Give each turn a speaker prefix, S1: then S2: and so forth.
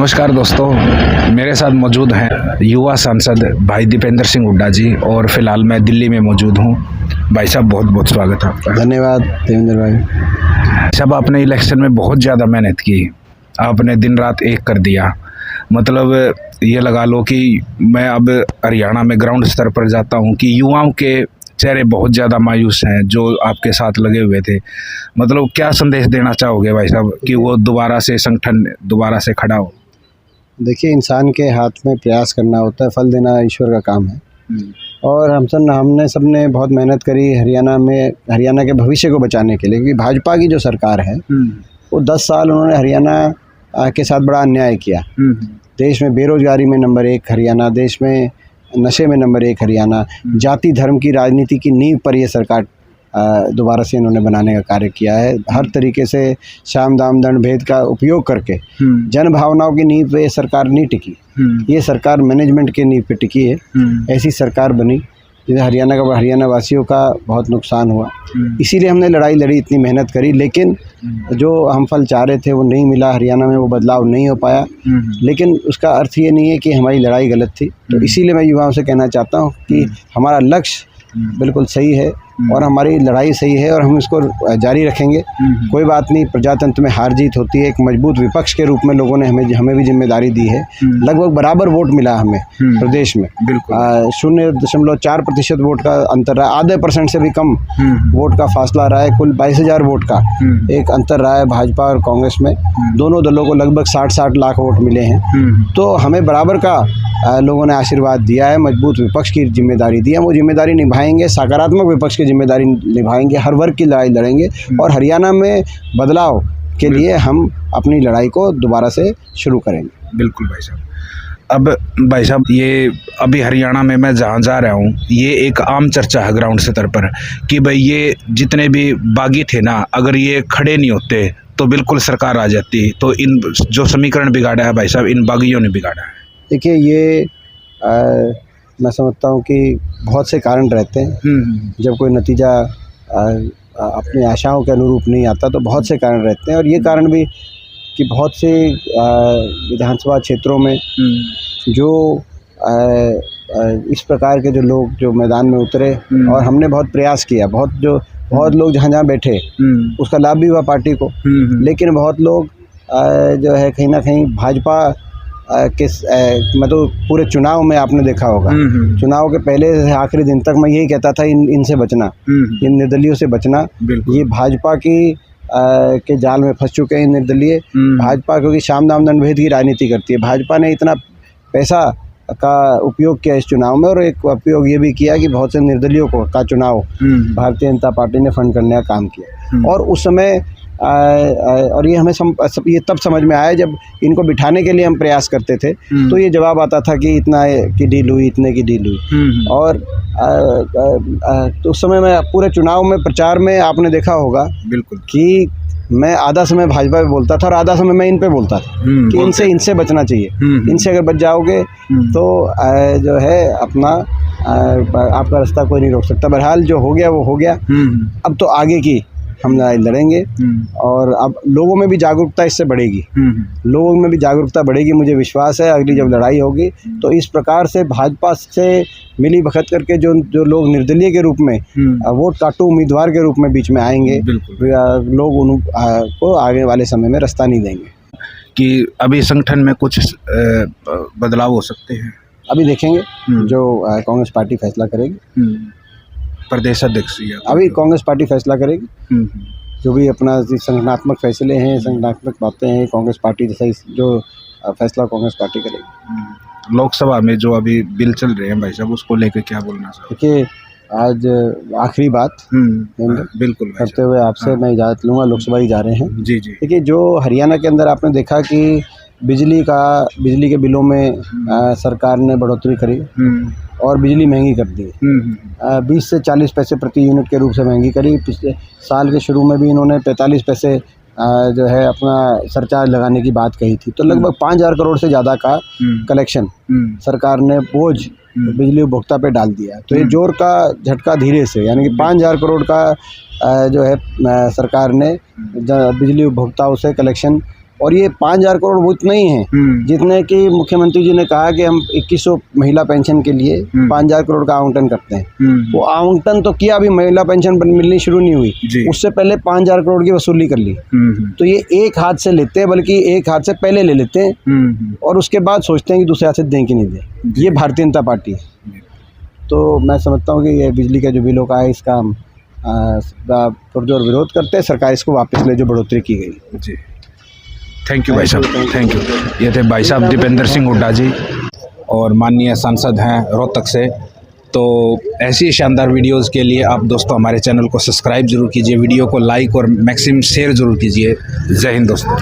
S1: नमस्कार दोस्तों, मेरे साथ मौजूद हैं युवा सांसद भाई दीपेंद्र सिंह हुड्डा जी और फिलहाल मैं दिल्ली में मौजूद हूं। भाई साहब बहुत बहुत स्वागत है आपका।
S2: धन्यवाद देवेंद्र भाई।
S1: साहब आपने इलेक्शन में बहुत ज़्यादा मेहनत की, आपने दिन रात एक कर दिया। मतलब ये लगा लो कि मैं अब हरियाणा में ग्राउंड स्तर पर जाता हूँ कि युवाओं के चेहरे बहुत ज़्यादा मायूस हैं जो आपके साथ लगे हुए थे। मतलब क्या संदेश देना चाहोगे भाई साहब कि वो दोबारा से संगठन दोबारा से खड़ा हो?
S2: देखिए, इंसान के हाथ में प्रयास करना होता है, फल देना ईश्वर का काम है। और हमने सबने बहुत मेहनत करी हरियाणा के भविष्य को बचाने के लिए, क्योंकि भाजपा की जो सरकार है वो 10 साल उन्होंने हरियाणा के साथ बड़ा अन्याय किया। देश में बेरोजगारी में नंबर 1 हरियाणा, देश में नशे में नंबर 1 हरियाणा, जाति धर्म की राजनीति की नींव पर यह सरकार दोबारा से इन्होंने बनाने का कार्य किया है। हर तरीके से साम दाम दंड भेद का उपयोग करके जन भावनाओं की नींव पे ये सरकार नहीं टिकी। ये सरकार मैनेजमेंट के नींव पे टिकी है। ऐसी सरकार बनी जिसे हरियाणा वासियों का बहुत नुकसान हुआ। इसीलिए हमने लड़ाई लड़ी, इतनी मेहनत करी, लेकिन जो हम फल चाह रहे थे वो नहीं मिला। हरियाणा में वो बदलाव नहीं हो पाया। लेकिन उसका अर्थ ये नहीं है कि हमारी लड़ाई गलत थी। तो इसीलिए मैं युवाओं से कहना चाहता हूँ कि हमारा लक्ष्य बिल्कुल सही है और हमारी लड़ाई सही है और हम इसको जारी रखेंगे। कोई बात नहीं, प्रजातंत्र में हार जीत होती है। एक मजबूत विपक्ष के रूप में लोगों ने हमें भी जिम्मेदारी दी है। लगभग बराबर वोट मिला हमें प्रदेश में। 0.4% वोट का अंतर रहा, आधे % से भी कम वोट का फासला रहा है। कुल 22,000 वोट का एक अंतर रहा है भाजपा और कांग्रेस में। दोनों दलों को लगभग 60 लाख वोट मिले हैं। तो हमें बराबर का लोगों ने आशीर्वाद दिया है। मजबूत विपक्ष की जिम्मेदारी दी है, वो जिम्मेदारी निभाएंगे। सकारात्मक विपक्ष की जिम्मेदारी निभाएंगे, हर वर्ग की लड़ाई लड़ेंगे और हरियाणा में बदलाव के लिए हम अपनी लड़ाई को दोबारा से शुरू करेंगे।
S1: बिल्कुल भाई साहब। अब भाई साहब, ये अभी हरियाणा में मैं जहाँ जा रहा हूँ, ये एक आम चर्चा है ग्राउंड स्तर पर कि भाई ये जितने भी बागी थे ना, अगर ये खड़े नहीं होते तो बिल्कुल सरकार आ जाती। तो इन जो समीकरण बिगाड़ा है भाई साहब, इन बागियों ने बिगाड़ा है।
S2: देखिए, ये मैं समझता हूँ कि बहुत से कारण रहते हैं। जब कोई नतीजा अपनी आशाओं के अनुरूप नहीं आता तो बहुत से कारण रहते हैं। और ये कारण भी कि बहुत से विधानसभा क्षेत्रों में जो इस प्रकार के जो लोग जो मैदान में उतरे और हमने बहुत प्रयास किया, बहुत लोग जहाँ बैठे उसका लाभ भी हुआ पार्टी को। लेकिन बहुत लोग जो है कहीं ना कहीं भाजपा मैं तो पूरे चुनाव में आपने देखा होगा, चुनाव के पहले से आखिरी दिन तक मैं यही कहता था, इनसे बचना, इन निर्दलियों से बचना। ये भाजपा की के जाल में फंस चुके हैं निर्दलीय। भाजपा क्योंकि साम दाम दंड भेद की राजनीति करती है। भाजपा ने इतना पैसा का उपयोग किया इस चुनाव में और एक उपयोग ये भी किया कि बहुत से निर्दलियों का चुनाव भारतीय जनता पार्टी ने फंड करने का काम किया। और उस समय और ये हमें ये तब समझ में आया जब इनको बिठाने के लिए हम प्रयास करते थे। तो ये जवाब आता था कि इतना की डील हुई, इतने की डील हुई। और तो उस समय मैं पूरे चुनाव में प्रचार में आपने देखा होगा बिल्कुल कि मैं आधा समय भाजपा पे बोलता था और आधा समय मैं इन पे बोलता था कि इनसे बचना चाहिए। इनसे अगर बच जाओगे तो जो है अपना आपका रास्ता कोई नहीं रोक सकता। बहरहाल जो हो गया वो हो गया। अब तो आगे की हम लड़ाई लड़ेंगे और अब लोगों में भी जागरूकता इससे बढ़ेगी। लोगों में भी जागरूकता बढ़ेगी। मुझे विश्वास है अगली जब लड़ाई होगी तो इस प्रकार से भाजपा से मिली भगत करके जो लोग निर्दलीय के रूप में वोट काटू उम्मीदवार के रूप में बीच में आएंगे, लोग उनको आगे वाले समय में रास्ता नहीं देंगे।
S1: कि अभी संगठन में कुछ बदलाव हो सकते हैं, अभी
S2: देखेंगे जो कांग्रेस पार्टी फैसला करेगी।
S1: प्रदेश अध्यक्ष
S2: अभी कांग्रेस पार्टी फैसला करेगी। जो भी अपना संगठनात्मक फैसले हैं, संगठनात्मक बातें हैं, कांग्रेस पार्टी जैसा जो फैसला कांग्रेस पार्टी करेगी।
S1: लोकसभा में जो अभी बिल चल रहे हैं भाई साहब, उसको लेकर क्या बोलना चाहिए?
S2: देखिए, आज आखिरी बात
S1: बिल्कुल
S2: करते हुए आपसे मैं इजाज़त लूँगा। लोकसभा ही जा रहे हैं।
S1: जी।
S2: देखिए, जो हरियाणा के अंदर आपने देखा कि बिजली के बिलों में सरकार ने बढ़ोतरी करी और बिजली महंगी कर दी। 20 से 40 पैसे प्रति यूनिट के रूप से महंगी करी। पिछले साल के शुरू में भी इन्होंने 45 पैसे जो है अपना सरचार्ज लगाने की बात कही थी। तो लगभग 5,000 करोड़ से ज़्यादा का कलेक्शन सरकार ने बोझ बिजली उपभोक्ता पे डाल दिया। तो ये जोर का झटका धीरे से, यानी कि 5,000 करोड़ का जो है सरकार ने बिजली उपभोक्ताओं से कलेक्शन और ये 5,000 करोड़ वो इतना ही है जितने कि मुख्यमंत्री जी ने कहा कि हम 2100 महिला पेंशन के लिए 5,000 करोड़ का आवंटन करते हैं। वो आवंटन तो किया, अभी महिला पेंशन मिलनी शुरू नहीं हुई, उससे पहले 5,000 करोड़ की वसूली कर ली। तो ये एक हाथ से लेते हैं, बल्कि एक हाथ से पहले ले लेते हैं और उसके बाद सोचते हैं कि दूसरे हाथ से दें कि नहीं दें। ये भारतीय जनता पार्टी है। तो मैं समझता हूँ कि ये बिजली का जो बिलों का है, इसका हम पुरजोर विरोध करते हैं। सरकार इसको वापस ले जो बढ़ोतरी की गई।
S1: जी, थैंक यू भाई साहब, थैंक यू। ये थे भाई साहब दीपेंद्र सिंह हुड्डा जी, और माननीय सांसद हैं रोहतक से। तो ऐसी शानदार वीडियोस के लिए आप दोस्तों हमारे चैनल को सब्सक्राइब जरूर कीजिए, वीडियो को लाइक और मैक्सिमम शेयर जरूर कीजिए। जय हिंद दोस्तों।